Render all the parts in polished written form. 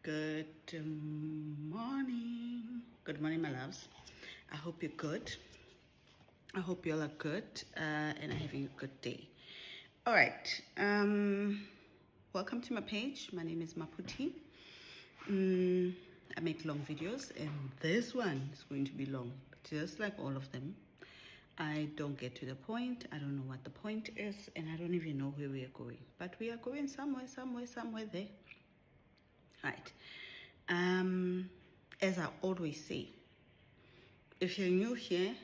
Good morning. Good morning, my loves. I hope you're good. I hope you all are good and are having a good day. All right. Welcome to my page. My name is Maputi. I make long videos, and this one is going to be long, just like all of them. I don't get to the point. I don't know what the point is, and I don't even know where we are going. But we are going somewhere there. Right. As I always say, if you're new here,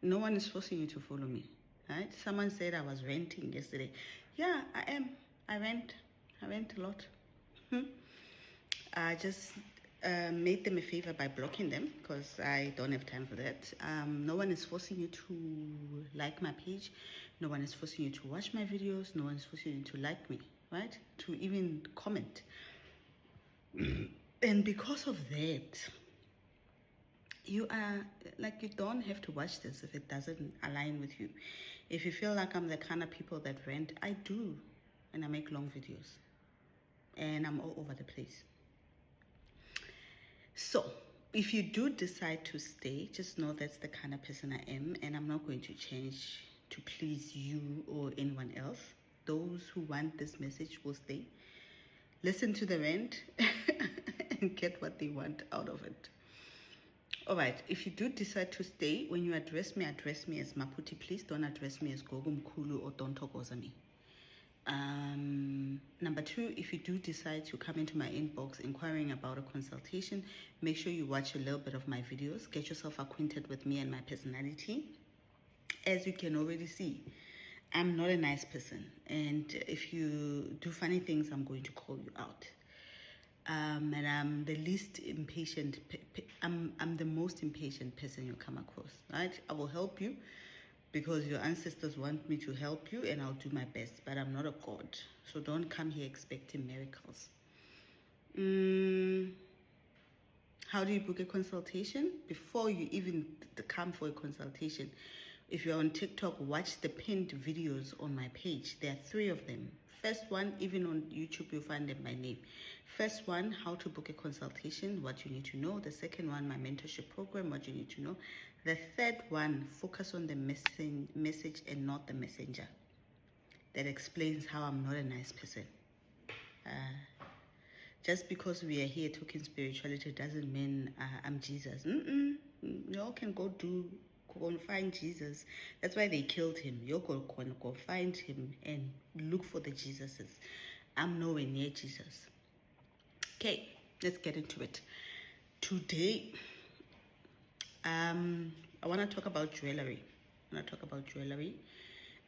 no one is forcing you to follow me. Right? Someone said I was renting yesterday. Yeah, I am. I rent a lot. I just made them a favor by blocking them because I don't have time for that. No one is forcing you to like my page. No one is forcing you to watch my videos. No one is forcing you to like me, right? To even comment. And because of that, you don't have to watch this if it doesn't align with you. If you feel like I'm the kind of people that rent, I do, and I make long videos, and I'm all over the place. So if you do decide to stay, just know that's the kind of person I am, and I'm not going to change to please you or anyone else. Those who want this message will stay, listen to the rant, and get what they want out of it. All right, if you do decide to stay, when you address me as Maputi. Please don't address me as Gogo Mkulu or don't talk over me. Number two, if you do decide to come into my inbox inquiring about a consultation, make sure you watch a little bit of my videos, get yourself acquainted with me and my personality. As you can already see, I'm not a nice person, and if you do funny things, I'm going to call you out. And I'm the least impatient. I'm the most impatient person you come across. Right? I will help you because your ancestors want me to help you, and I'll do my best. But I'm not a god, so don't come here expecting miracles. How do you book a consultation? Before you even come for a consultation, if you're on TikTok, watch the pinned videos on my page. There are 3 of them. First one, even on YouTube, you'll find them by name. First one, how to book a consultation, what you need to know. The second one, my mentorship program, what you need to know. The third one, focus on the message and not the messenger. That explains how I'm not a nice person. Just because we are here talking spirituality doesn't mean I'm Jesus. Y'all can go and find Jesus. That's why they killed him. Y'all go find him and look for the Jesuses. I'm nowhere near Jesus. Okay, let's get into it. Today, I want to talk about jewelry.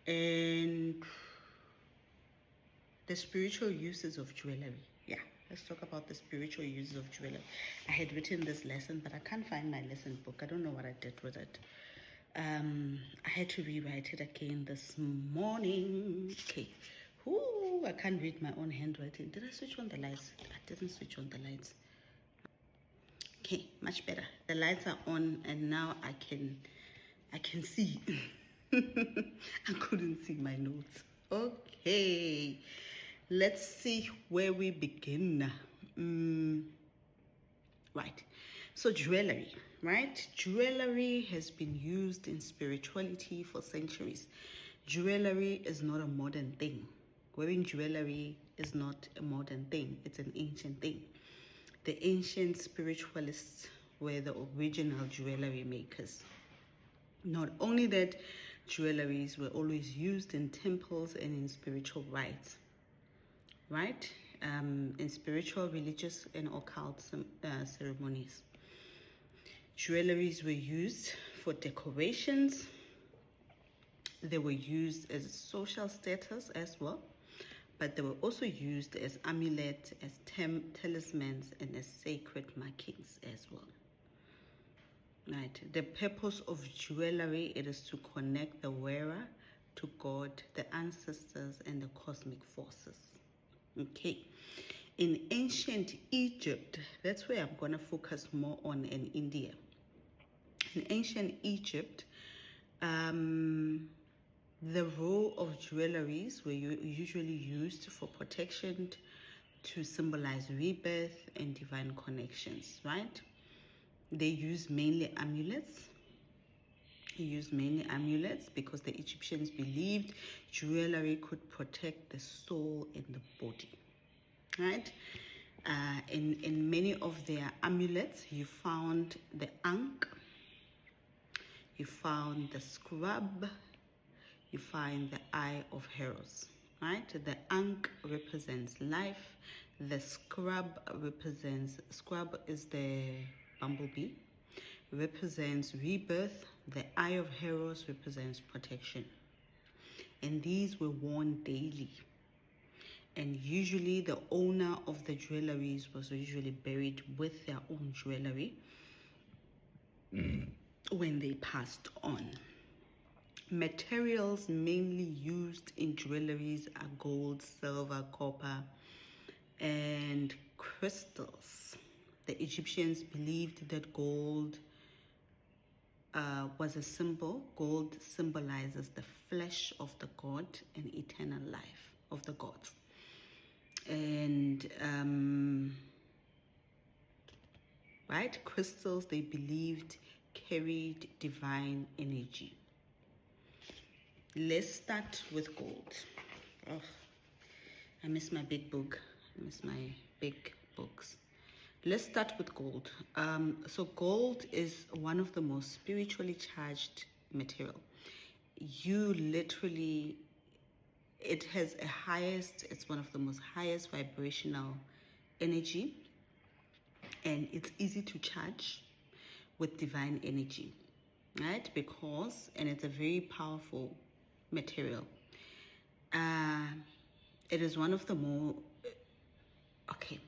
And the spiritual uses of jewelry. Yeah, let's talk about the spiritual uses of jewelry. I had written this lesson, but I can't find my lesson book. I don't know what I did with it. I had to rewrite it again this morning. Okay. Ooh, I can't read my own handwriting. Did I switch on the lights? I didn't switch on the lights. Okay, much better. The lights are on, and now I can see. I couldn't see my notes. Okay, let's see where we begin. Right, so jewelry, right? Jewelry has been used in spirituality for centuries. Jewelry is not a modern thing. Wearing jewelry is not a modern thing. It's an ancient thing. The ancient spiritualists were the original jewelry makers. Not only that, jewelries were always used in temples and in spiritual rites, right? In spiritual, religious, and occult ceremonies. Jewelries were used for decorations. They were used as social status as well, but they were also used as amulets, as talismans, and as sacred markings as well. Right. The purpose of jewelry, it is to connect the wearer to God, the ancestors, and the cosmic forces. Okay. In ancient Egypt, that's where I'm going to focus more on, in India. In ancient Egypt, the role of jewelries were usually used for protection, to symbolize rebirth and divine connections, right? They use mainly amulets. He used mainly amulets because the Egyptians believed jewelry could protect the soul and the body, right? In many of their amulets, you found the ankh, you found the scrub, you find the eye of Horus, right? The ankh represents life. The scrub is the bumblebee, represents rebirth. The eye of Horus represents protection. And these were worn daily. And usually the owner of the jewelries was usually buried with their own jewelry when they passed on. Materials mainly used in jewelries are gold, silver, copper, and crystals. The Egyptians believed that gold was a symbol. Gold symbolizes the flesh of the god and eternal life of the gods. And right, crystals they believed carried divine energy. Let's start with gold. Oh, I miss my big book. I miss my big books. Let's start with gold. So gold is one of the most spiritually charged material. You literally, it has it's one of the most highest vibrational energy, and it's easy to charge with divine energy, right? And it's a very powerful material. It is one of the more,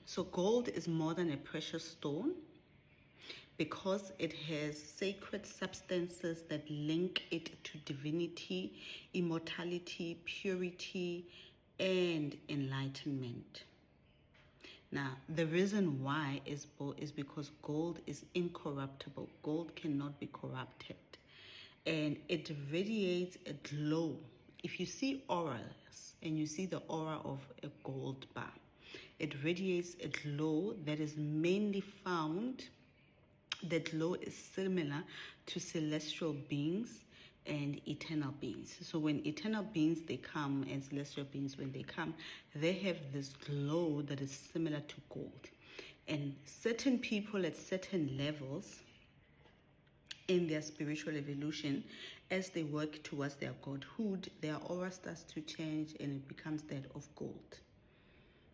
so gold is more than a precious stone because it has sacred substances that link it to divinity, immortality, purity, and enlightenment. Now, the reason why is because gold is incorruptible. Gold cannot be corrupted. And it radiates a glow. If you see auras and you see the aura of a gold bar, it radiates a glow that is mainly found. The glow is similar to celestial beings and eternal beings. So when eternal beings they come and celestial beings when they come, they have this glow that is similar to gold. And certain people at certain levels in their spiritual evolution, as they work towards their godhood, their aura starts to change and it becomes that of gold.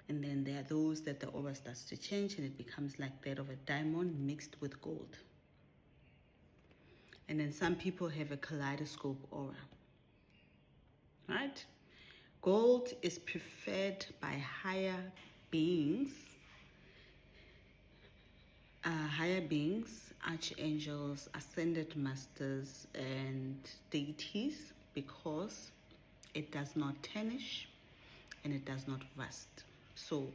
And then there are those that the aura starts to change and it becomes like that of a diamond mixed with gold. And then some people have a kaleidoscope aura, right? Gold is preferred by higher beings, archangels, ascended masters, and deities because it does not tarnish and it does not rust. So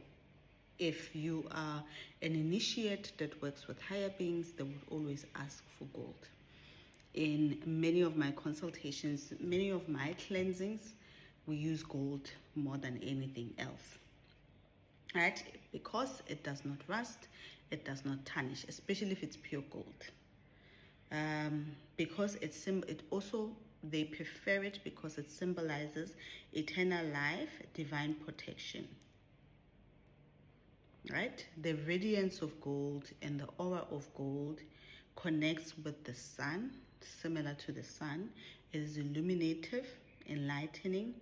if you are an initiate that works with higher beings, they would always ask for gold. In many of my consultations, many of my cleansings, we use gold more than anything else, right? Because it does not rust, it does not tarnish, especially if it's pure gold. Because they prefer it because it symbolizes eternal life, divine protection. Right? The radiance of gold and the aura of gold connects with the sun, similar to the sun. It is illuminative, enlightening,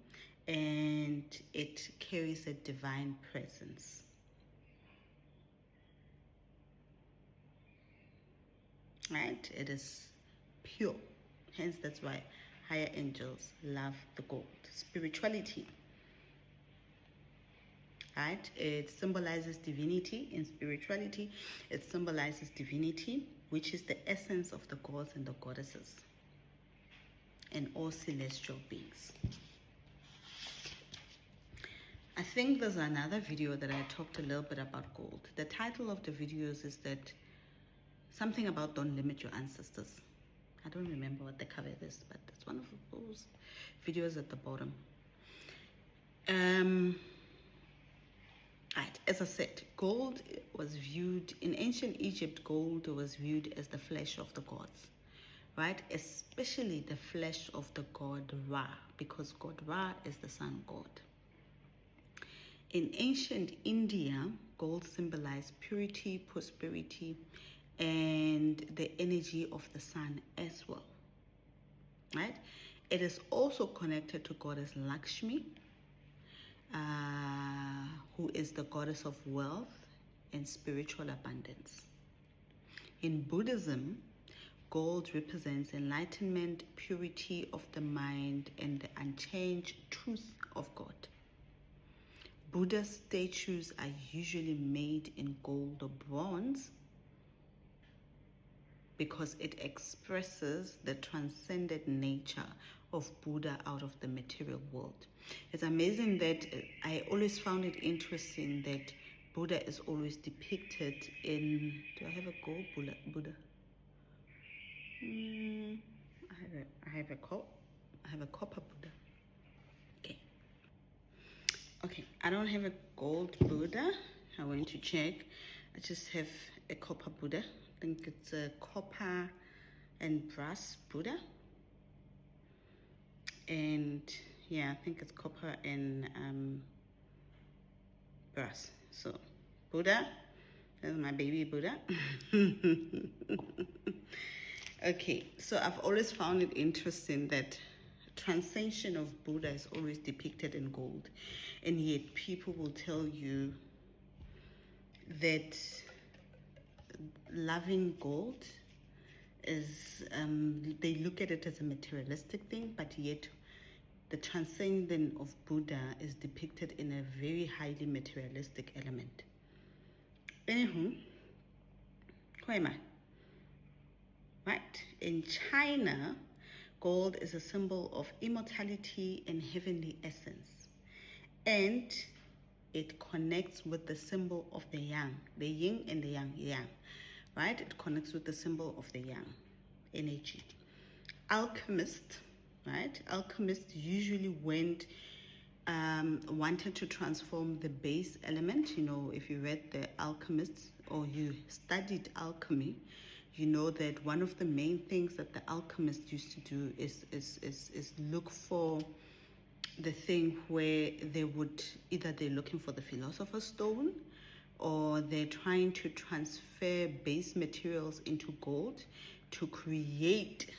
and it carries a divine presence. Right? It is pure. Hence, that's why higher angels love the gold. Spirituality. Right? It symbolizes divinity. In spirituality, it symbolizes divinity, which is the essence of the gods and the goddesses and all celestial beings. I think there's another video that I talked a little bit about gold. The title of the videos is that something about don't limit your ancestors. I don't remember what the cover is, but it's one of those videos at the bottom. Right, as I said, gold was viewed in ancient Egypt, gold was viewed as the flesh of the gods, right? Especially the flesh of the god Ra, because god Ra is the sun god. In ancient India, gold symbolized purity, prosperity, and the energy of the sun as well, right? It is also connected to goddess Lakshmi, who is the goddess of wealth and spiritual abundance. In Buddhism, gold represents enlightenment, purity of the mind, and the unchanged truth of God. Buddha statues are usually made in gold or bronze because it expresses the transcendent nature of Buddha out of the material world. It's amazing that I always found it interesting that Buddha is always depicted in. Do I have a gold Buddha? I have a copper Buddha. Okay, I don't have a gold Buddha. I went to check. I just have a copper Buddha. I think it's a copper and brass Buddha. And yeah, I think it's copper and brass. So Buddha, that's my baby Buddha. Okay, so I've always found it interesting that transcension of Buddha is always depicted in gold, and yet people will tell you that loving gold is they look at it as a materialistic thing, but yet the transcendence of Buddha is depicted in a very highly materialistic element. Anywho, who am I? Right, in China, gold is a symbol of immortality and heavenly essence, and it connects with the symbol of the yang, the yin and the yang, right? It connects with the symbol of the yang energy. Alchemists, right? Alchemists usually wanted to transform the base element. You know, if you read The Alchemists or you studied alchemy, you know that one of the main things that the alchemists used to do is look for the thing where they're looking for the philosopher's stone, or they're trying to transfer base materials into gold to create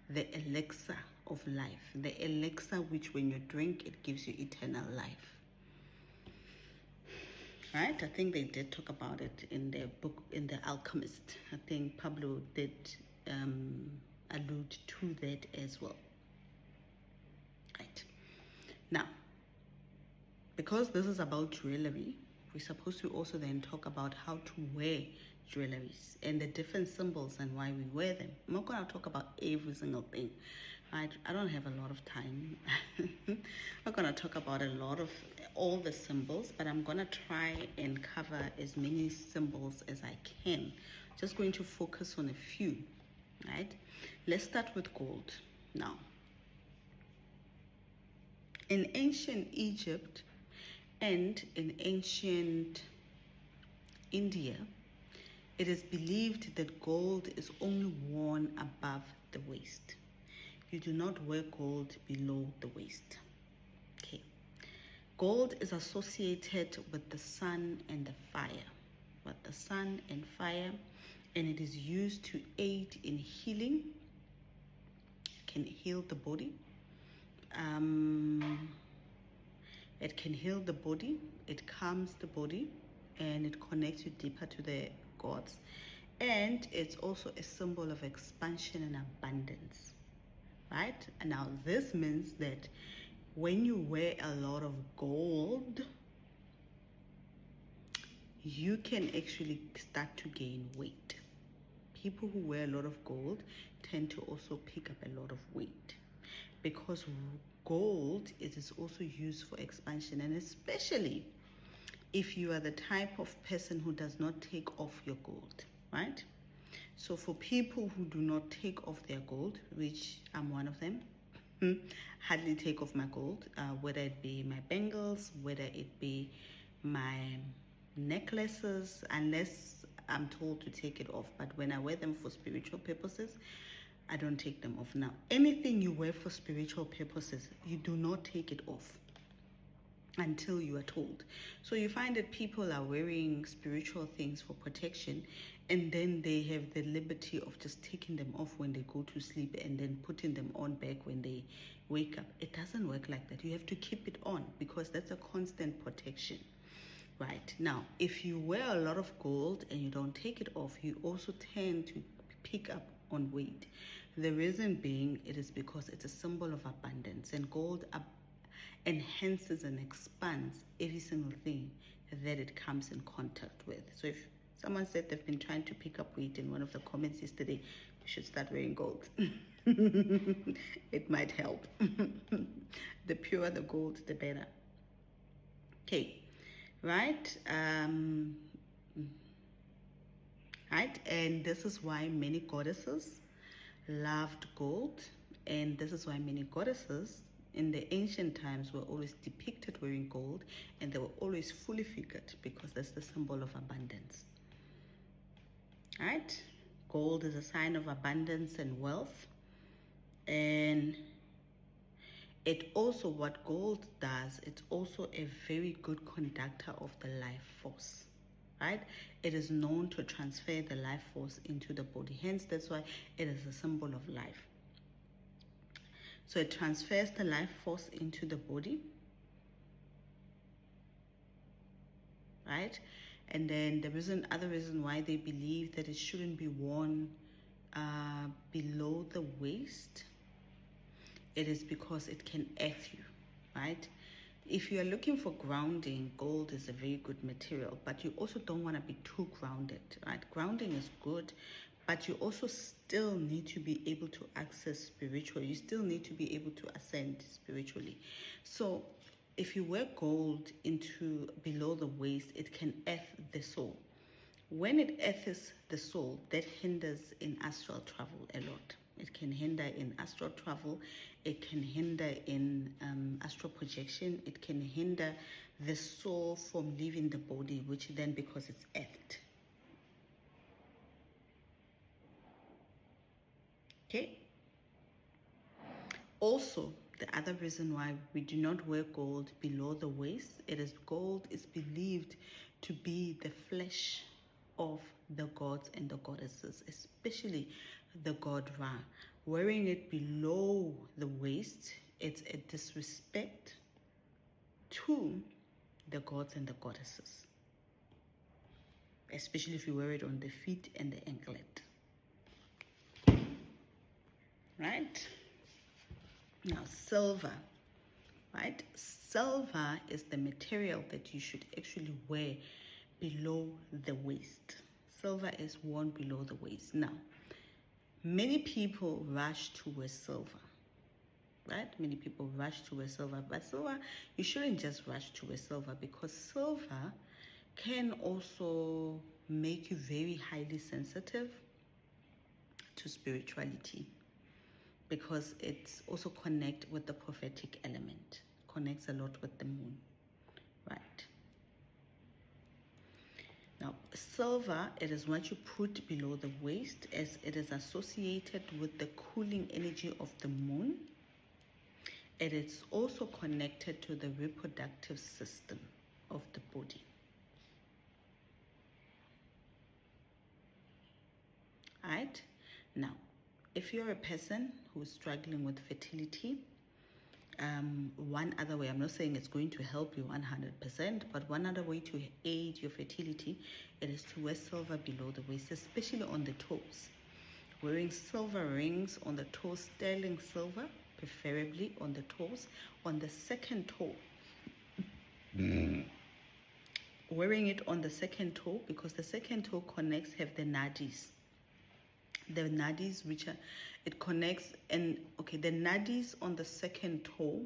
the elixir of life, the elixir which when you drink it gives you eternal life. Right, I think they did talk about it in their book, in The Alchemist. I think Pablo did allude to that as well. Right, now, because this is about jewelry, we're supposed to also then talk about how to wear jewelries and the different symbols and why we wear them. I'm not going to talk about every single thing. Right? I don't have a lot of time. I'm not going to talk about all the symbols, but I'm going to try and cover as many symbols as I can. Just going to focus on a few. Right? Let's start with gold now. In ancient Egypt and in ancient India, it is believed that gold is only worn above the waist. You do not wear gold below the waist. Okay. Gold is associated with the sun and the fire. With the sun and fire, and it is used to aid in healing. It can heal the body. It can heal the body. It calms the body, and it connects you deeper to the gods. And it's also a symbol of expansion and abundance. Right? And now this means that when you wear a lot of gold, you can actually start to gain weight. People who wear a lot of gold tend to also pick up a lot of weight, because gold is also used for expansion, and especially if you are the type of person who does not take off your gold, right? So for people who do not take off their gold, which I'm one of them, hardly take off my gold, whether it be my bangles, whether it be my necklaces, unless I'm told to take it off. But when I wear them for spiritual purposes, I don't take them off. Now, anything you wear for spiritual purposes, you do not take it off until you are told. So you find that people are wearing spiritual things for protection, and then they have the liberty of just taking them off when they go to sleep and then putting them on back when they wake up. It doesn't work like that. You have to keep it on, because that's a constant protection. Right. Now, if you wear a lot of gold and you don't take it off, you also tend to pick up on weight. The reason being, it is because it's a symbol of abundance, and gold enhances and expands every single thing that it comes in contact with. So if someone said they've been trying to pick up weight in one of the comments yesterday, you should start wearing gold. It might help. The purer the gold, the better. Okay. Right, right, and this is why many goddesses loved gold, and this is why many goddesses in the ancient times were always depicted wearing gold, and they were always fully figured, because that's the symbol of abundance. Right, gold is a sign of abundance and wealth, and it also, what gold does, it's also a very good conductor of the life force, right? It is known to transfer the life force into the body. Hence, that's why it is a symbol of life. So it transfers the life force into the body, right? And then the other reason why they believe that it shouldn't be worn below the waist, it is because it can earth you, right? If you are looking for grounding, gold is a very good material, but you also don't want to be too grounded, right? Grounding is good, but you also still need to be able to access spiritual. You still need to be able to ascend spiritually. So if you wear gold into below the waist, it can earth the soul. When it earths the soul, that hinders in astral travel a lot. It can hinder in astral travel. It can hinder in astral projection. It can hinder the soul from leaving the body, which then, because it's earthed. Okay. Also, the other reason why we do not wear gold below the waist, it is gold is believed to be the flesh of the gods and the goddesses, especially the god Ra. Wearing it below the waist, it's a disrespect to the gods and the goddesses, especially if you wear it on the feet and the anklet. Right? Now, silver, right? Silver is the material that you should actually wear below the waist. Silver is worn below the waist. Now, many people rush to wear silver, right? Many people rush to wear silver, but silver, you shouldn't just rush to wear silver, because silver can also make you very highly sensitive to spirituality, because it's also connect with the prophetic element, connects a lot with the moon, right? Now, silver, it is what you put below the waist, as it is associated with the cooling energy of the moon. It is also connected to the reproductive system of the body. Right? Now, if you're a person who's struggling with fertility, one other way, I'm not saying it's going to help you 100%, but one other way to aid your fertility, it is to wear silver below the waist, especially on the toes. Wearing silver rings on the toes, sterling silver, preferably on the toes, on the second toe. Wearing it on the second toe, because the second toe have the nadis. The nadis, which are, it connects, and okay, the nadis on the second toe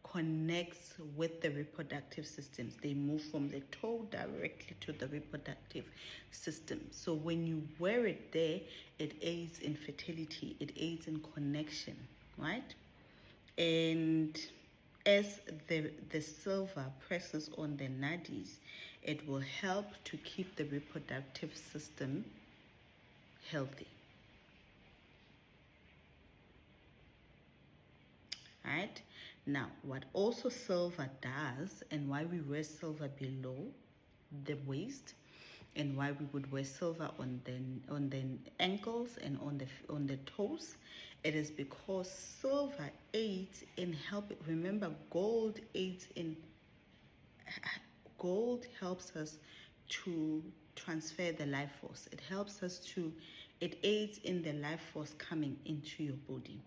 connects with the reproductive systems. They move from the toe directly to the reproductive system. So when you wear it there, it aids in fertility, it aids in connection, right? And as the silver presses on the nadis, it will help to keep the reproductive system healthy. Right? Now, what also silver does, and why we wear silver below the waist, and why we would wear silver on the ankles and on the toes, it is because silver aids in remember, gold helps us to transfer the life force. It aids in the life force coming into your body.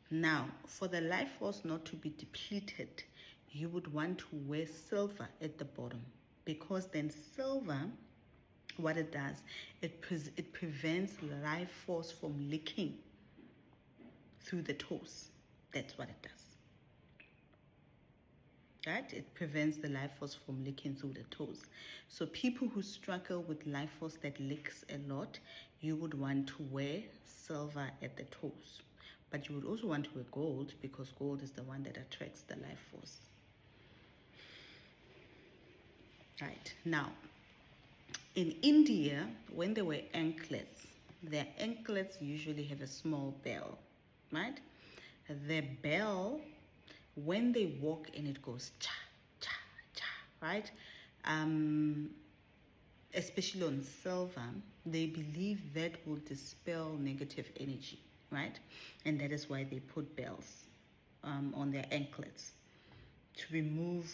Now, for the life force not to be depleted, you would want to wear silver at the bottom, because then silver, what it does, it prevents life force from leaking through the toes. That's what it does. Right? It prevents the life force from leaking through the toes. So people who struggle with life force that leaks a lot, you would want to wear silver at the toes. But you would also want to wear gold, because gold is the one that attracts the life force. Right. Now, in India, when they wear anklets, their anklets usually have a small bell, right? The bell, when they walk and it goes cha, cha, cha, right? Especially on silver, they believe that will dispel negative energy, right? And that is why they put bells on their anklets, to remove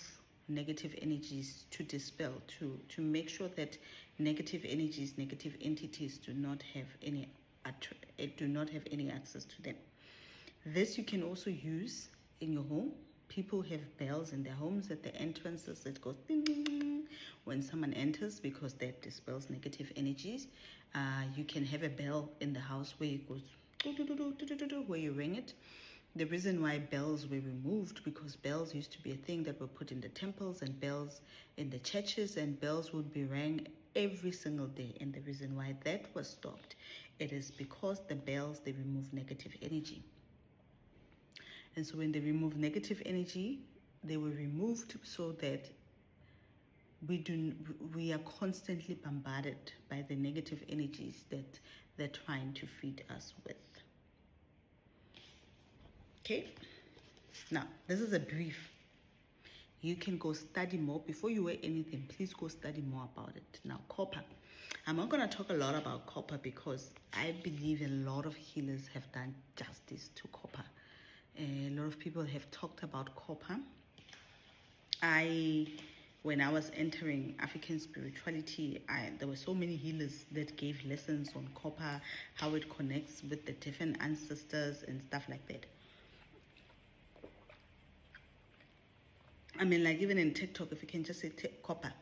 negative energies, to dispel, to make sure that negative energies, negative entities do not have any access to them. This you can also use in your home. People have bells in their homes at the entrances that goes ding, ding, ding when someone enters, because that dispels negative energies. You can have a bell in the house where it goes do, do, do, do, do, do, do, where you ring it. The reason why bells were removed, because bells used to be a thing that were put in the temples and bells in the churches, and bells would be rang every single day. And the reason why that was stopped, it is because the bells, they remove negative energy. And so when they remove negative energy, they were removed so that we are constantly bombarded by the negative energies that they're trying to feed us with. Okay, now this is a brief. You can go study more. Before you wear anything, please go study more about it. Now, copper. I'm not going to talk a lot about copper, because I believe a lot of healers have done justice to copper. A lot of people have talked about copper. When I was entering African spirituality, there were so many healers that gave lessons on copper, how it connects with the different ancestors and stuff like that. I mean, like even in TikTok, if you can just say copper,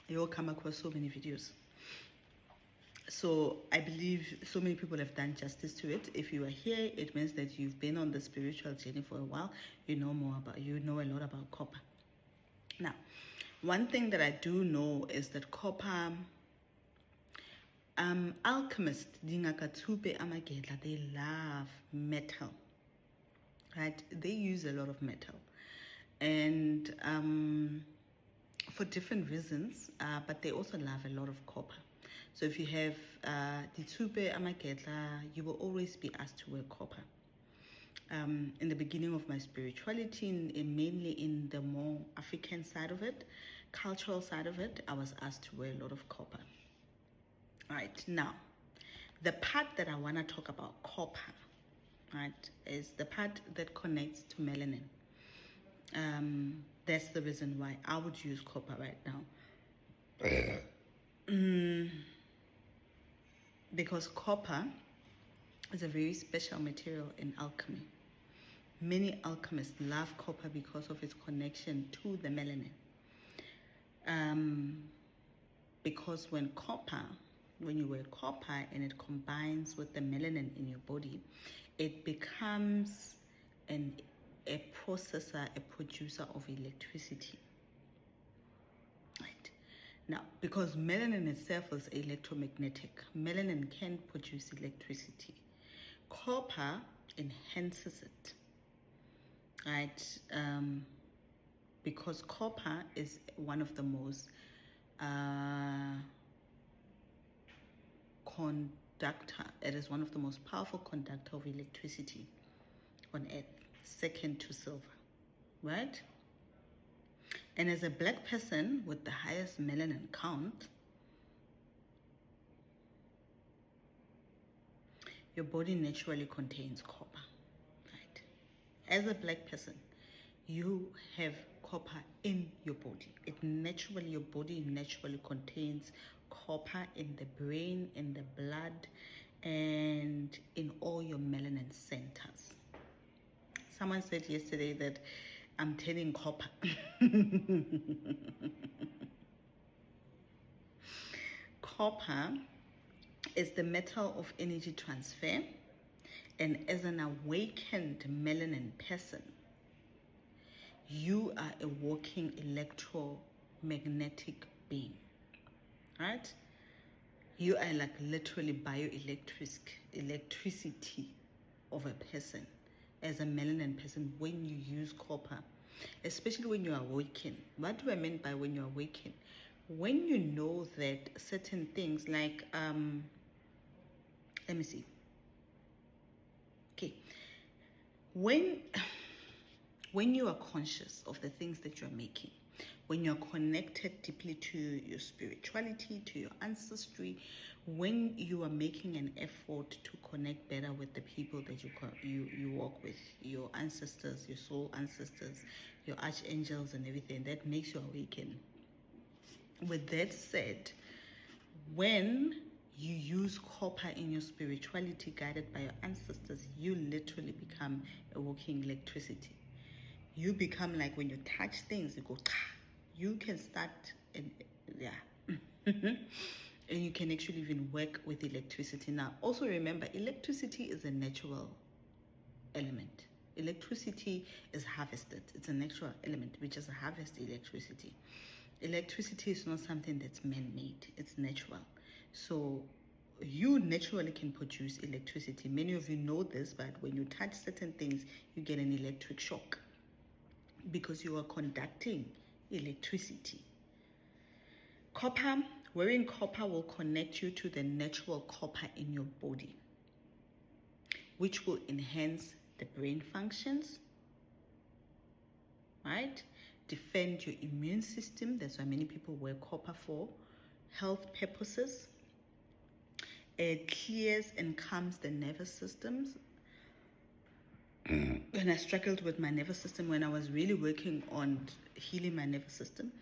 you'll come across so many videos. So I believe so many people have done justice to it. If you are here, it means that you've been on the spiritual journey for a while. You know a lot about copper. Now, one thing that I do know is that copper, alchemists, they love metal, right? They use a lot of metal, and for different reasons, but they also love a lot of copper. So if you have Ditsupe Amagetla, you will always be asked to wear copper. In the beginning of my spirituality, mainly in the more African side of it, cultural side of it, I was asked to wear a lot of copper. Right, now, the part that I want to talk about copper, right, is the part that connects to melanin. That's the reason why I would use copper right now. Because copper is a very special material in alchemy. Many alchemists love copper because of its connection to the melanin. Because when you wear copper and it combines with the melanin in your body, it becomes a processor, a producer of electricity. Right. Now, because melanin itself is electromagnetic, melanin can produce electricity. Copper enhances it. right? Because copper is one of the most it is one of the most powerful conductor of electricity on earth, second to silver, right? And as a black person with the highest melanin count, your body naturally contains copper, right? As a black person, you have copper in your body. Your body naturally contains copper in the brain, in the blood, and in all your melanin centers. Someone said yesterday that I'm turning copper. Copper is the metal of energy transfer, and as an awakened melanin person, you are a walking electromagnetic being, right? You are like literally electricity of a person as a melanin person when you use copper, especially when you are awakened. What do I mean by when you're awakened? When you know that certain things like let me see. Okay. When you are conscious of the things that you're making, when you're connected deeply to your spirituality, to your ancestry, when you are making an effort to connect better with the people that you walk with, your ancestors, your soul ancestors, your archangels and everything, that makes you awaken. With that said, when you use copper in your spirituality guided by your ancestors, you literally become a walking electricity. You become like when you touch things, you go, you can start, and and you can actually even work with electricity. Now, also remember, electricity is a natural element. Electricity is harvested. It's a natural element. We just harvest electricity. Electricity is not something that's man-made. It's natural. So you naturally can produce electricity. Many of you know this, but when you touch certain things, you get an electric shock because you are conducting electricity. Wearing copper will connect you to the natural copper in your body, which will enhance the brain functions, right? Defend your immune system. That's why many people wear copper for health purposes. It clears and calms the nervous systems. When I struggled with my nervous system, when I was really working on healing my nervous system,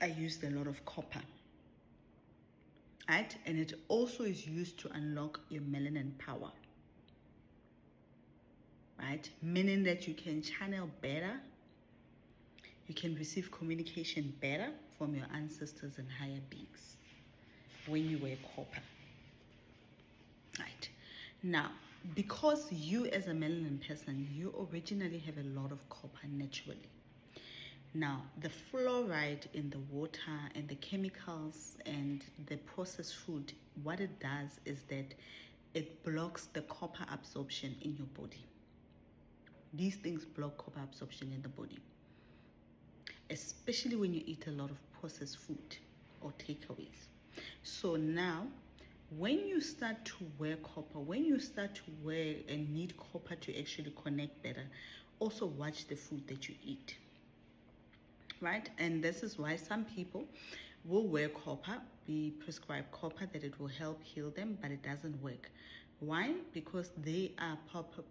I used a lot of copper, right? And it also is used to unlock your melanin power, right? Meaning that you can channel better, you can receive communication better from your ancestors and higher beings when you wear copper, right? Now, because you as a melanin person, you originally have a lot of copper naturally. Now, the fluoride in the water and the chemicals and the processed food, what it does is that it blocks the copper absorption in your body. These things block copper absorption in the body, especially when you eat a lot of processed food or takeaways. So now, when you start to wear copper, when you start to wear and need copper to actually connect better, also watch the food that you eat, right? And this is why some people will wear copper, be prescribed copper, that it will help heal them, but it doesn't work. Why? Because they are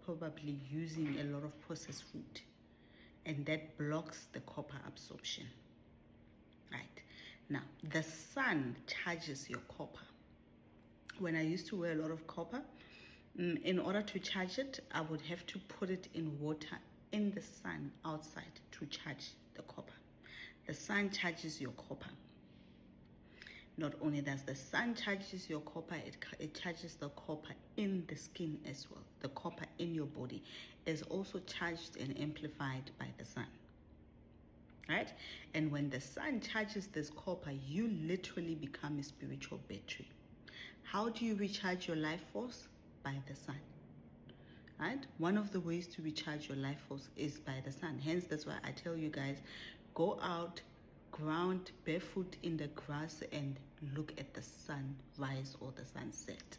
probably using a lot of processed food, and that blocks the copper absorption, right? Now, the sun charges your copper. When I used to wear a lot of copper, in order to charge it, I would have to put it in water in the sun outside to charge the copper. The sun charges your copper. Not only does the sun charges your copper, it charges the copper in the skin as well. The copper in your body is also charged and amplified by the sun, right? And when the sun charges this copper, you literally become a spiritual battery. How do you recharge your life force? By the sun. right? One of the ways to recharge your life force is by the sun. Hence, that's why I tell you guys, go out, ground barefoot in the grass and look at the sunrise or the sunset,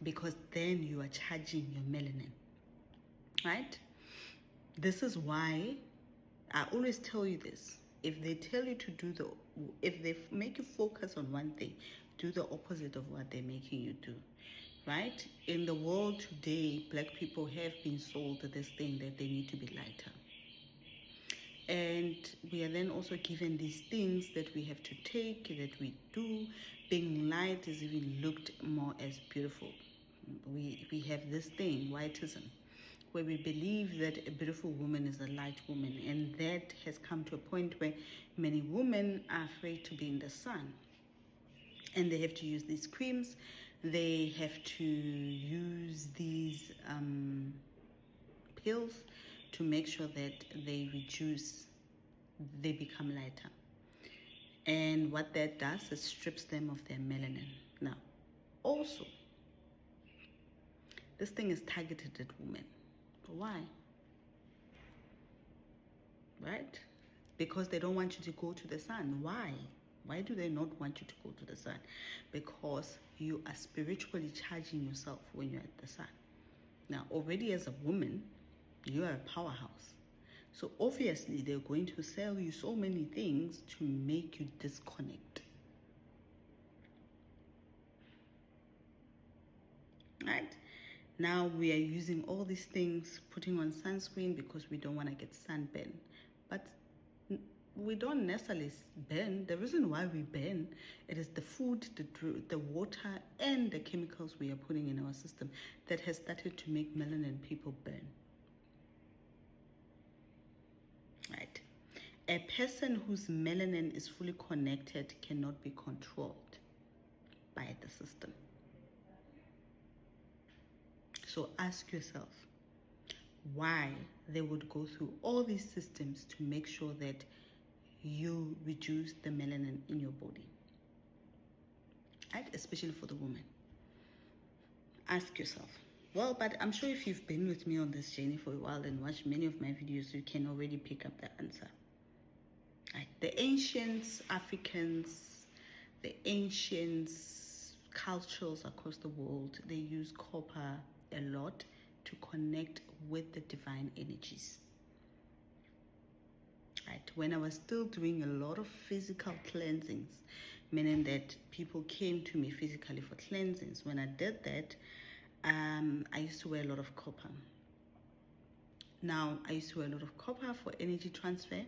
because then you are charging your melanin, right? This is why I always tell you this. If they tell you to do if they make you focus on one thing, do the opposite of what they're making you do, right? In the world today, black people have been sold this thing that they need to be lighter. And we are then also given these things that we have to take, that we do. Being light is even looked more as beautiful. We have this thing, whiteism, where we believe that a beautiful woman is a light woman, and that has come to a point where many women are afraid to be in the sun, and they have to use these creams, they have to use these pills to make sure that they become lighter. And what that does is strips them of their melanin. Now, also, this thing is targeted at women. Why? Right? Because they don't want you to go to the sun. Why? Why do they not want you to go to the sun? Because you are spiritually charging yourself when you're at the sun. Now, already as a woman, you are a powerhouse. So obviously, they're going to sell you so many things to make you disconnect. Right? Now we are using all these things, putting on sunscreen because we don't want to get sunburn. But we don't necessarily burn. The reason why we burn, it is the food, the water, and the chemicals we are putting in our system that has started to make melanin people burn. Right? A person whose melanin is fully connected cannot be controlled by the system. So ask yourself why they would go through all these systems to make sure that you reduce the melanin in your body, right? Especially for the woman. Ask yourself. Well, but I'm sure if you've been with me on this journey for a while and watched many of my videos, you can already pick up the answer. Right? The ancients, Africans, the ancients, cultures across the world, they use copper a lot to connect with the divine energies. Right? When I was still doing a lot of physical cleansings, meaning that people came to me physically for cleansings, when I did that, I used to wear a lot of copper. Now, I used to wear a lot of copper for energy transfer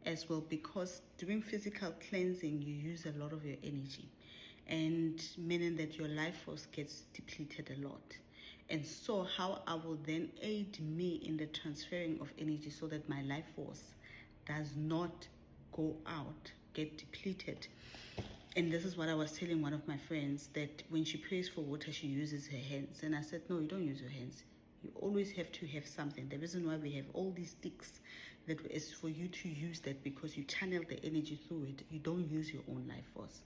as well, because during physical cleansing, you use a lot of your energy, and meaning that your life force gets depleted a lot. And so how I will then aid me in the transferring of energy so that my life force does not go out, get depleted. And this is what I was telling one of my friends, that when she prays for water, she uses her hands. And I said, no, you don't use your hands. You always have to have something. The reason why we have all these sticks, that is for you to use that, because you channel the energy through it. You don't use your own life force.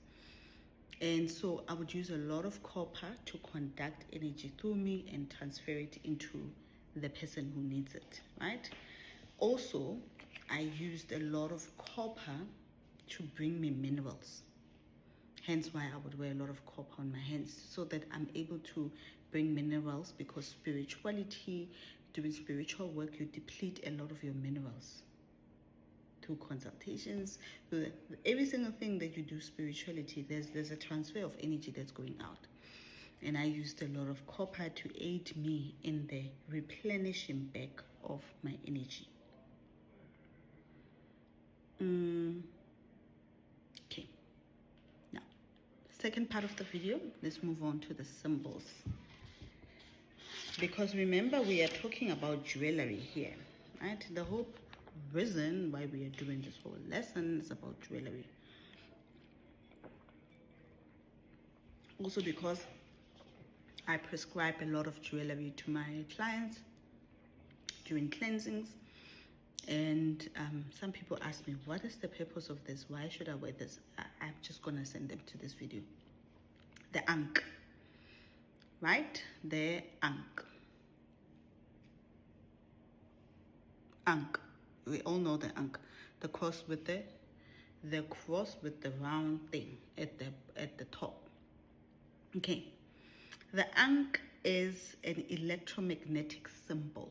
And so I would use a lot of copper to conduct energy through me and transfer it into the person who needs it, right? Also, I used a lot of copper to bring me minerals. Hence why I would wear a lot of copper on my hands, so that I'm able to bring minerals, because spirituality, doing spiritual work, you deplete a lot of your minerals through consultations. So every single thing that you do spirituality, there's a transfer of energy that's going out. And I used a lot of copper to aid me in the replenishing back of my energy. Okay, now second part of the video, let's move on to the symbols, because remember, we are talking about jewelry here, right? The whole reason why we are doing this whole lesson is about jewelry. Also because I prescribe a lot of jewelry to my clients during cleansings. And some people ask me, what is the purpose of this? Why should I wear this? I'm just gonna send them to this video. The ankh, right? The ankh. Ankh. We all know the Ankh. The cross with the cross with the round thing at the top. Okay. The Ankh is an electromagnetic symbol.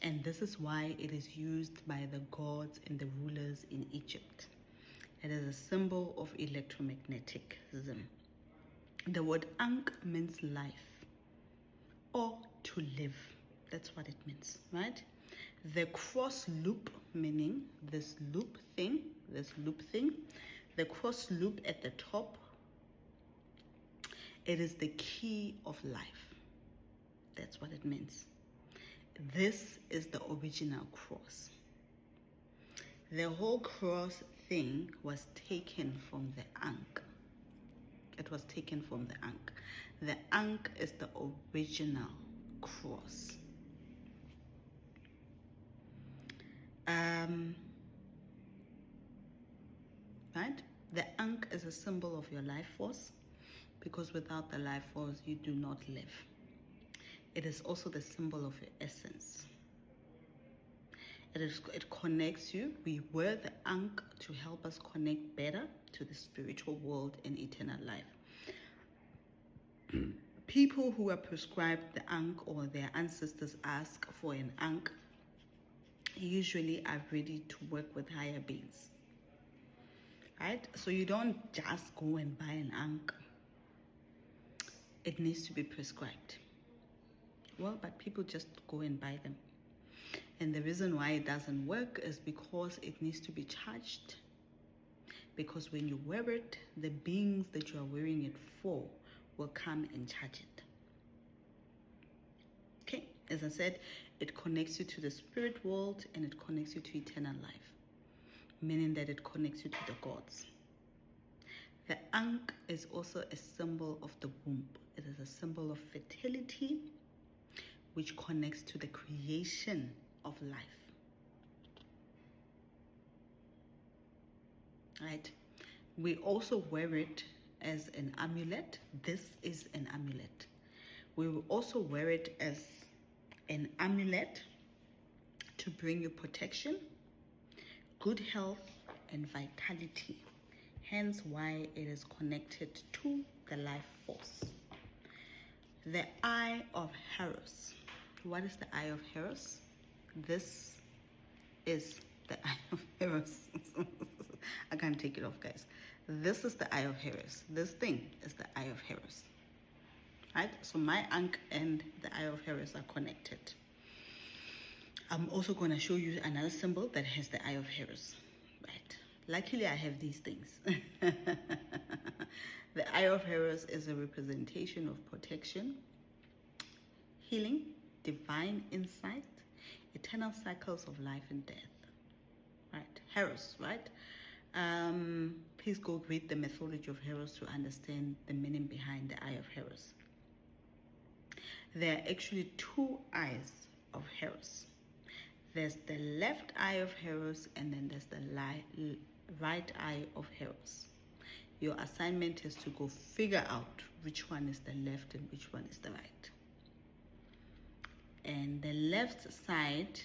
And this is why it is used by the gods and the rulers in Egypt. It is a symbol of electromagnetism. The word Ankh means life or to live. That's what it means, right? The cross loop, meaning this loop thing, the cross loop at the top, it is the key of life. That's what it means. This is the original cross. The whole cross thing was taken from the Ankh. It was taken from the Ankh. The Ankh is the original cross. Right? The Ankh is a symbol of your life force, because without the life force, you do not live. It is also the symbol of your essence. It connects you. We wear the Ankh to help us connect better to the spiritual world and eternal life. People who are prescribed the Ankh or their ancestors ask for an Ankh usually are ready to work with higher beings. Right? So you don't just go and buy an Ankh. It needs to be prescribed. Well, but people just go and buy them. And the reason why it doesn't work is because it needs to be charged. Because when you wear it, the beings that you are wearing it for will come and charge it. Okay, as I said, it connects you to the spirit world and it connects you to eternal life, meaning that it connects you to the gods. The Ankh is also a symbol of the womb. It is a symbol of fertility, which connects to the creation of life. Right? We also wear it as an amulet. This is an amulet. We will also wear it as an amulet to bring you protection, good health, and vitality. Hence why it is connected to the life force. The Eye of Horus. What is the Eye of Horus? This is the Eye of Horus. I can't take it off, guys. This is the Eye of Horus. This thing is the Eye of Horus. Right? So my Ankh and the Eye of Horus are connected. I'm also going to show you another symbol that has the Eye of Horus. Right? Luckily, I have these things. The Eye of Horus is a representation of protection, healing, divine insight, eternal cycles of life and death. Right? Horus, right? Please go read the mythology of Horus to understand the meaning behind the Eye of Horus. There are actually two eyes of Horus. There's the left eye of Horus and then there's the right eye of Horus. Your assignment is to go figure out which one is the left and which one is the right. And the left side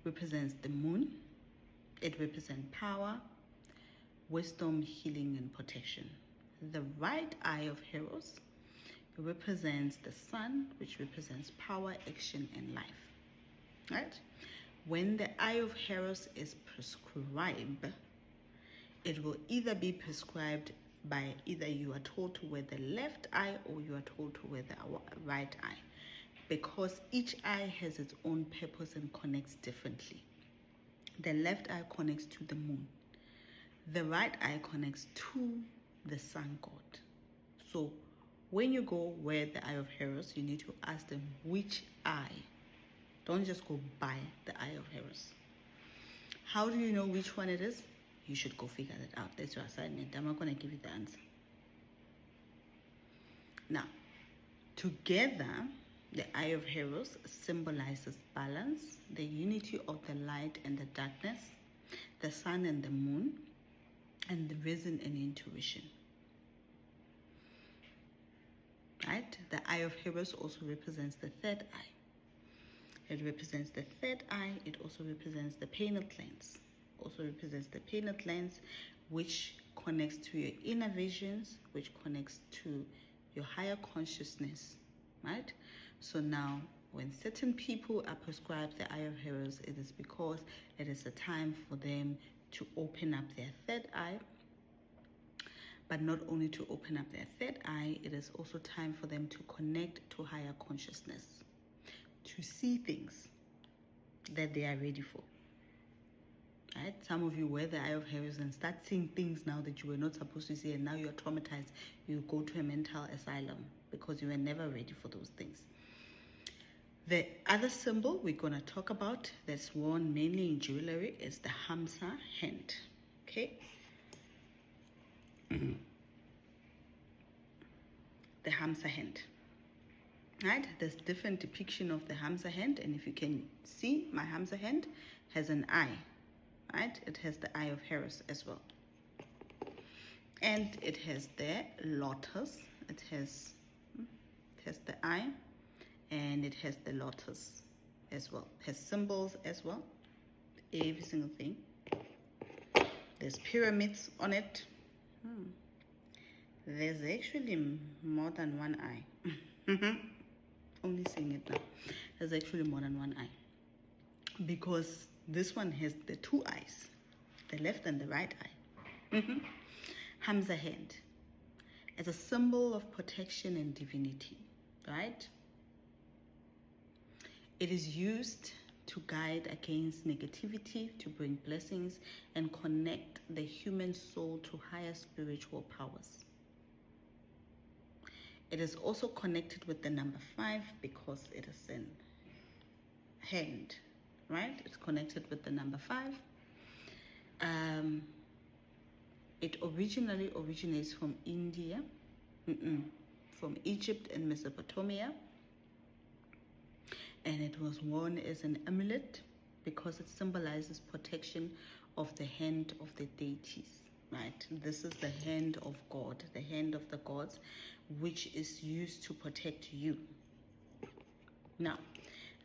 represents the moon. It represents power, wisdom, healing, and protection. The right eye of Horus represents the sun, which represents power, action, and life. Right? When the Eye of Horus is prescribed, it will either be prescribed by either you are told to wear the left eye or you are told to wear the right eye, because each eye has its own purpose and connects differently. The left eye connects to the moon. The right eye connects to the sun god. So when you go wear the Eye of Horus, you need to ask them which eye. Don't just go buy the Eye of Horus. How do you know which one it is? You should go figure that out. That's your assignment. I'm not going to give you the answer. Now, together, the Eye of Horus symbolizes balance, the unity of the light and the darkness, the sun and the moon, and the reason and intuition. Right? The Eye of Horus also represents the third eye. It represents the third eye. It also represents the pineal glands. Also represents the pineal glands, which connects to your inner visions, which connects to your higher consciousness, right? So now, when certain people are prescribed the Eye of Heroes, it is because it is a time for them to open up their third eye. But not only to open up their third eye, it is also time for them to connect to higher consciousness, to see things that they are ready for. Right? Some of you wear the Eye of Heroes and start seeing things now that you were not supposed to see, and now you are traumatized. You go to a mental asylum because you were never ready for those things. The other symbol we're going to talk about that's worn mainly in jewelry is the Hamsa hand. Okay? The Hamsa hand. Right? There's different depiction of the Hamsa hand, and if you can see, my Hamsa hand has an eye. Right? It has the Eye of Heroes as well. And it has the lotus. It has the eye, and it has the lotus as well. It has symbols as well. Every single thing. There's pyramids on it. There's actually more than one eye. Only seeing it now. There's actually more than one eye. Because this one has the two eyes, the left and the right eye. Hamsa hand as a symbol of protection and divinity, right? It is used to guide against negativity, to bring blessings, and connect the human soul to higher spiritual powers. It is also connected with the number 5 because it is in hand. Right? It's connected with the number 5. It originally originates from India, from Egypt and Mesopotamia. And it was worn as an amulet because it symbolizes protection of the hand of the deities. Right? This is the hand of God, the hand of the gods, which is used to protect you. Now,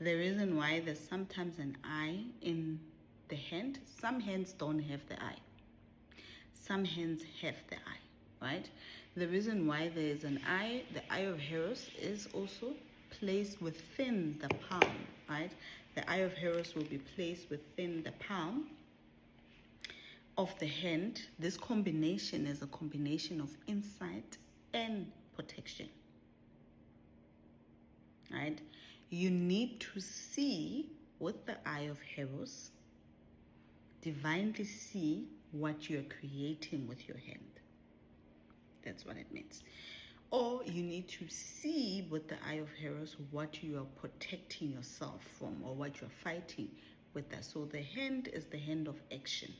the reason why there's sometimes an eye in the hand, some hands don't have the eye. Some hands have the eye, right? The reason why there is an eye, the Eye of Heroes, is also placed within the palm, right? The Eye of Heroes will be placed within the palm of the hand. This combination is a combination of insight and protection, right? You need to see with the Eye of Heroes, divinely see what you're creating with your hand. That's what it means. Or you need to see with the Eye of Heroes what you are protecting yourself from or what you're fighting with that. So the hand is the hand of action,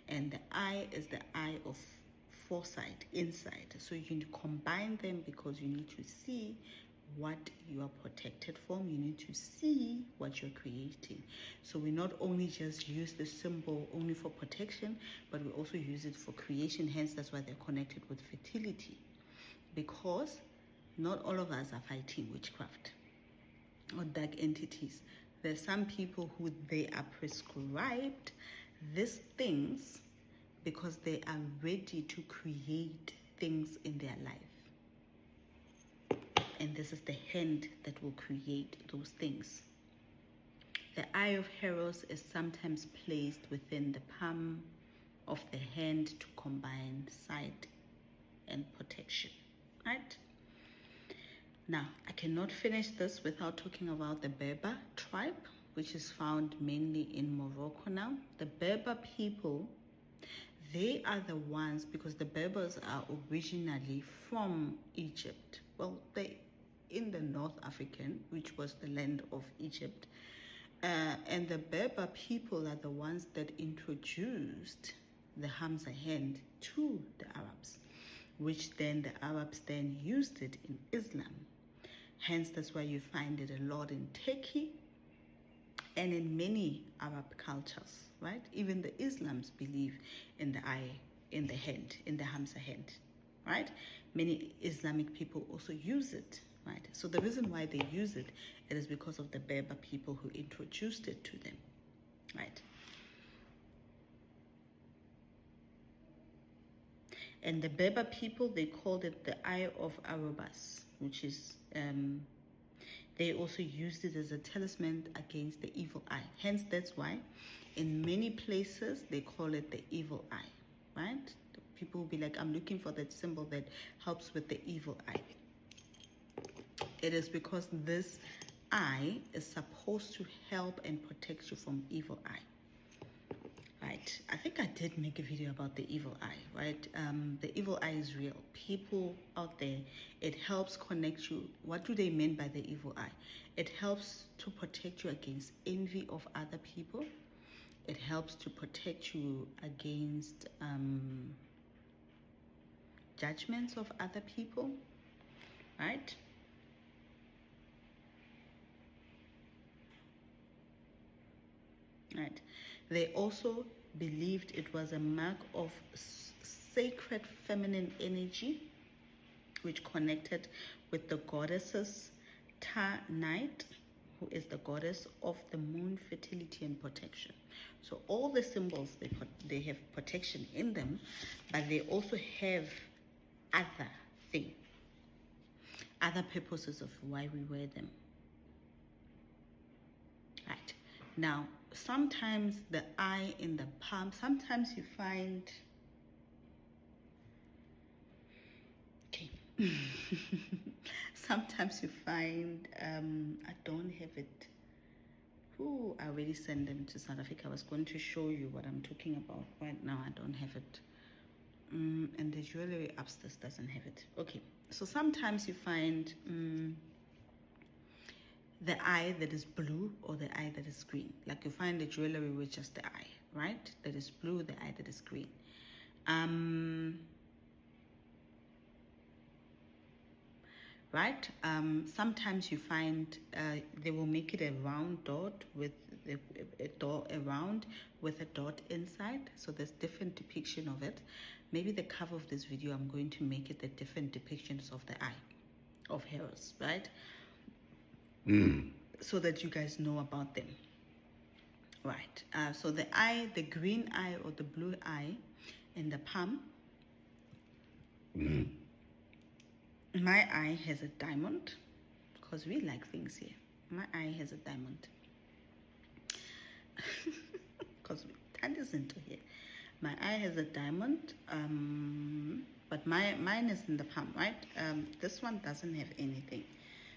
and the eye is the eye of foresight, insight. So you need to combine them because you need to see what you are protected from. You need to see what you're creating. So we not only just use the symbol only for protection, but we also use it for creation. Hence, that's why they're connected with fertility, because not all of us are fighting witchcraft or dark entities. There's some people who they are prescribed these things because they are ready to create things in their life. And this is the hand that will create those things. The Eye of Heroes is sometimes placed within the palm of the hand to combine sight and protection, right? Now, I cannot finish this without talking about the Berber tribe, which is found mainly in Morocco now. The Berber people, they are the ones, because the Berbers are originally from Egypt. Well, they in the North African, which was the land of Egypt. And the Berber people are the ones that introduced the Hamsa hand to the Arabs, which then the Arabs then used it in Islam. Hence, that's why you find it a lot in Turkey and in many Arab cultures, right? Even the Islams believe in the eye, in the hand, in the Hamsa hand, right? Many Islamic people also use it, right? So the reason why they use it, it is because of the Berber people who introduced it to them, right? And the Berber people, they called it the Eye of Arubas, which is, they also used it as a talisman against the evil eye. Hence, that's why in many places they call it the evil eye, right? People will be like, I'm looking for that symbol that helps with the evil eye. It is because this eye is supposed to help and protect you from evil eye. Right, I think I did make a video about the evil eye, right? The evil eye is real. People out there, it helps connect you. What do they mean by the evil eye? It helps to protect you against envy of other people. It helps to protect you against judgments of other people, right? Right. They also believed it was a mark of sacred feminine energy, which connected with the goddesses Tanit, who is the goddess of the moon, fertility, and protection. So all the symbols, they have protection in them, but they also have other things, other purposes of why we wear them. Right. Now, sometimes the eye in the palm, sometimes you find, okay, sometimes you find, I don't have it. Ooh, I already sent them to South Africa. I was going to show you what I'm talking about. Right now, I don't have it. And the jewelry upstairs doesn't have it. Okay, so sometimes you find the eye that is blue or the eye that is green. Like you find the jewelry with just the eye, right? That is blue, the eye that is green. Right? Sometimes you find they will make it a round dot with a dot around with a dot inside. So there's different depiction of it. Maybe the cover of this video, I'm going to make it the different depictions of the eye of Horus, right? So that you guys know about them. Right. So the eye, the green eye or the blue eye in the palm. My eye has a diamond, because we like things here. My eye has a diamond. Because that is into here. My eye has a diamond, but mine is in the palm, right? This one doesn't have anything.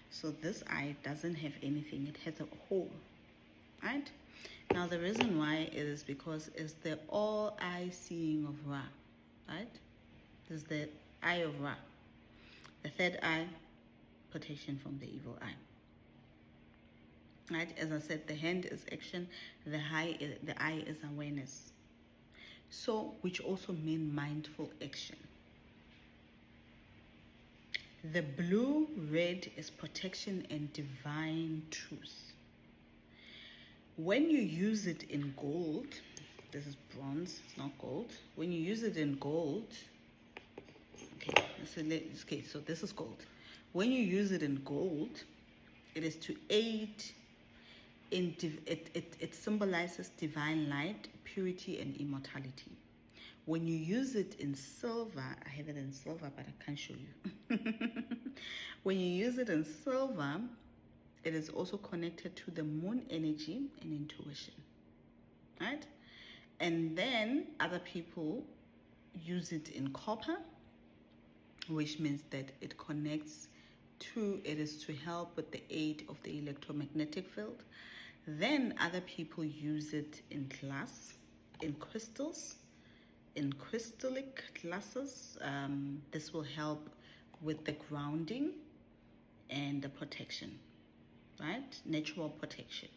So this eye doesn't have anything. It has a hole, right? Now the reason why is because it's the all-eye seeing of Ra, right? This is the eye of Ra. The third eye, protection from the evil eye. Right? As I said, the hand is action, the eye is awareness. So, which also means mindful action. The blue red is protection and divine truth. When you use it in gold, this is bronze, it's not gold. When you use it in gold, okay, so this is gold. When you use it in gold, it is to aid in, it symbolizes divine light, purity, and immortality. When you use it in silver, I have it in silver, but I can't show you. When you use it in silver, it is also connected to the moon energy and intuition, right? And then other people use it in copper, which means that it connects to, it is to help with the aid of the electromagnetic field. Then other people use it in glass, in crystals, in crystallic glasses. This will help with the grounding and the protection, right? Natural protection.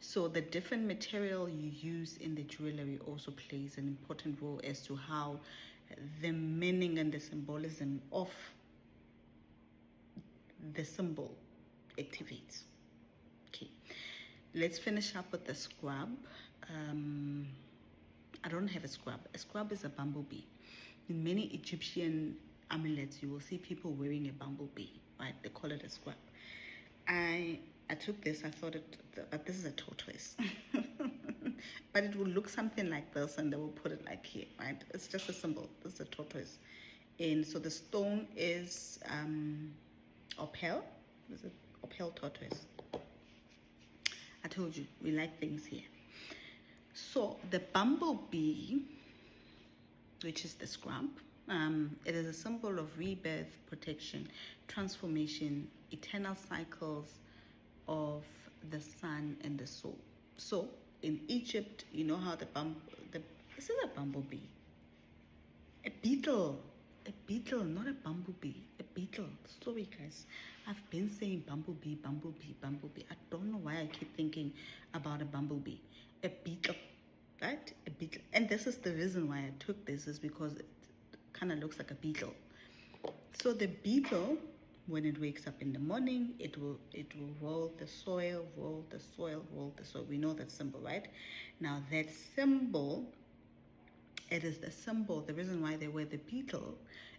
So the different material you use in the jewelry also plays an important role as to how the meaning and the symbolism of the symbol activates. Okay, let's finish up with the scrub. I don't have a scrub. A scrub is a bumblebee. In many Egyptian amulets, you will see people wearing a bumblebee, right? They call it a scrub. I took this. I thought but this is a tortoise, but it will look something like this, and they will put it like here, right? It's just a symbol. This is a tortoise, and so the stone is opal. Is it opal tortoise? I told you we like things here. So the bumblebee, which is the scrub, it is a symbol of rebirth, protection, transformation, eternal cycles of the sun and the soul. So in Egypt, you know how this is a bumblebee, a beetle, not a bumblebee, a beetle. Sorry guys, I've been saying bumblebee. I don't know why I keep thinking about a bumblebee. A beetle, right? A beetle. And this is the reason why I took this, is because it kind of looks like a beetle. So the beetle, when it wakes up in the morning, it will roll the soil. We know that symbol, right? Now that symbol, it is the symbol. The reason why they wear the beetle,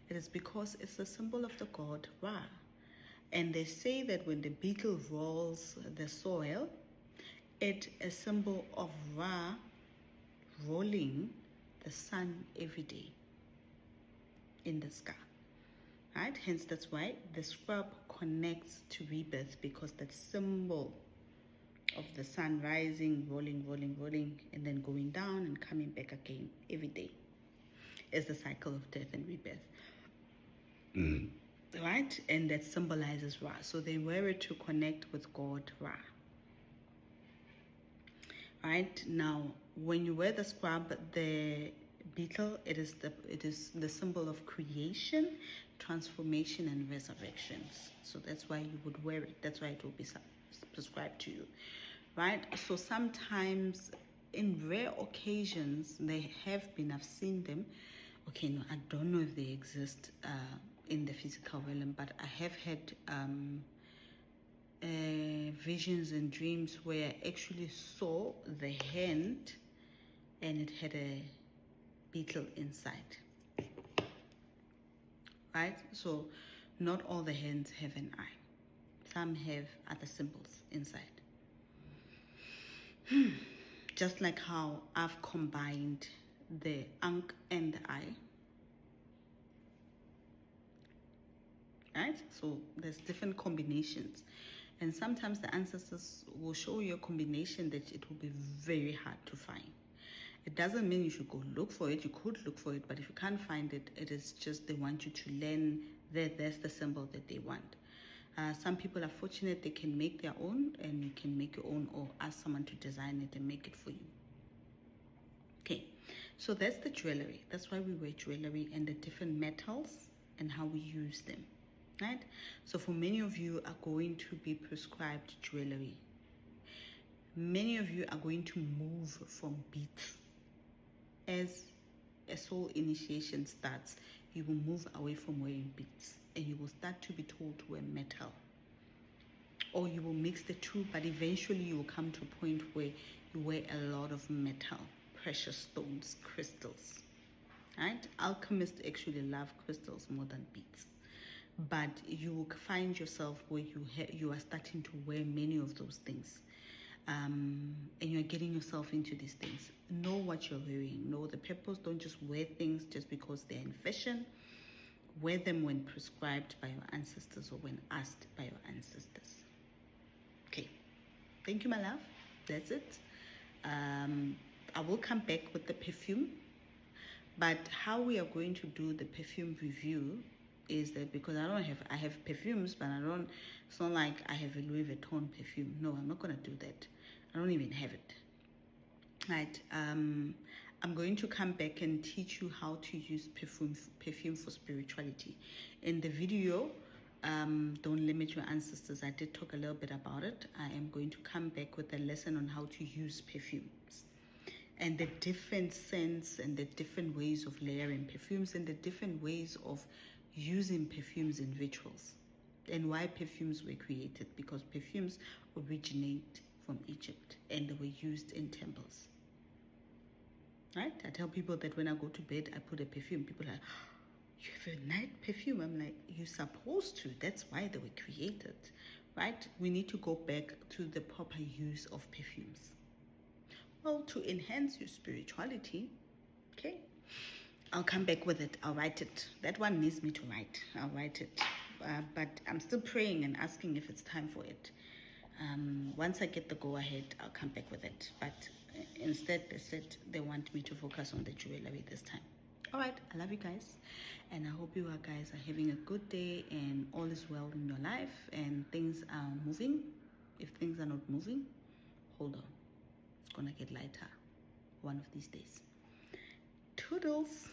it is because it's the symbol of the god Ra. And they say that when the beetle rolls the soil, it's a symbol of Ra rolling the sun every day in the sky. Right? Hence, that's why the scrub connects to rebirth, because that symbol of the sun rising, rolling, and then going down and coming back again every day is the cycle of death and rebirth. Right? And that symbolizes Ra. So they wear it to connect with God Ra. Right? Now, when you wear the scrub, the beetle, it is the symbol of creation, transformation, and resurrections. So that's why you would wear it. That's why it will be prescribed to you, right? So sometimes, in rare occasions, I've seen them. Okay, no, I don't know if they exist in the physical realm, but I have had visions and dreams where I actually saw the hand and it had a beetle inside. Right? So not all the hands have an eye. Some have other symbols inside. Just like how I've combined the ankh and the eye. Right? So there's different combinations. And sometimes the ancestors will show you a combination that it will be very hard to find. It doesn't mean you should go look for it. You could look for it, but if you can't find it, it is just they want you to learn that that's the symbol that they want. Some people are fortunate they can make their own, and you can make your own or ask someone to design it and make it for you. Okay, so that's the jewelry. That's why we wear jewelry, and the different metals and how we use them, right? So for many of you are going to be prescribed jewelry. Many of you are going to move from beads. As a soul initiation starts, you will move away from wearing beads, and you will start to be told to wear metal, or you will mix the two, but eventually you will come to a point where you wear a lot of metal, precious stones, crystals, right? Alchemists actually love crystals more than beads, but you will find yourself where you are starting to wear many of those things. And you're getting yourself into these things. Know what you're wearing. Know the purpose. Don't just wear things just because they're in fashion. Wear them when prescribed by your ancestors or when asked by your ancestors. Okay. Thank you, my love. That's it. I will come back with the perfume. But how we are going to do the perfume review is that, because I have perfumes, but it's not like I have a Louis Vuitton perfume. No, I'm not going to do that. I don't even have it. Right. I'm going to come back and teach you how to use perfume for spirituality. In the video, Don't Limit Your Ancestors, I did talk a little bit about it. I am going to come back with a lesson on how to use perfumes, and the different scents and the different ways of layering perfumes, and the different ways of using perfumes in rituals, and why perfumes were created, because perfumes originate from Egypt and they were used in temples. Right? I tell people that when I go to bed, I put a perfume. People are like, You have a night perfume. I'm like, you're supposed to. That's why they were created, right? We need to go back to the proper use of perfumes. Well, to enhance your spirituality, okay? I'll come back with it. I'll write it. That one needs me to write. I'll write it. But I'm still praying and asking if it's time for it. Once I get the go-ahead, I'll come back with it. But instead, they said they want me to focus on the jewelry this time. All right, I love you guys, and I hope you guys are having a good day and all is well in your life and things are moving. If things are not moving, hold on. It's gonna get lighter one of these days. Toodles.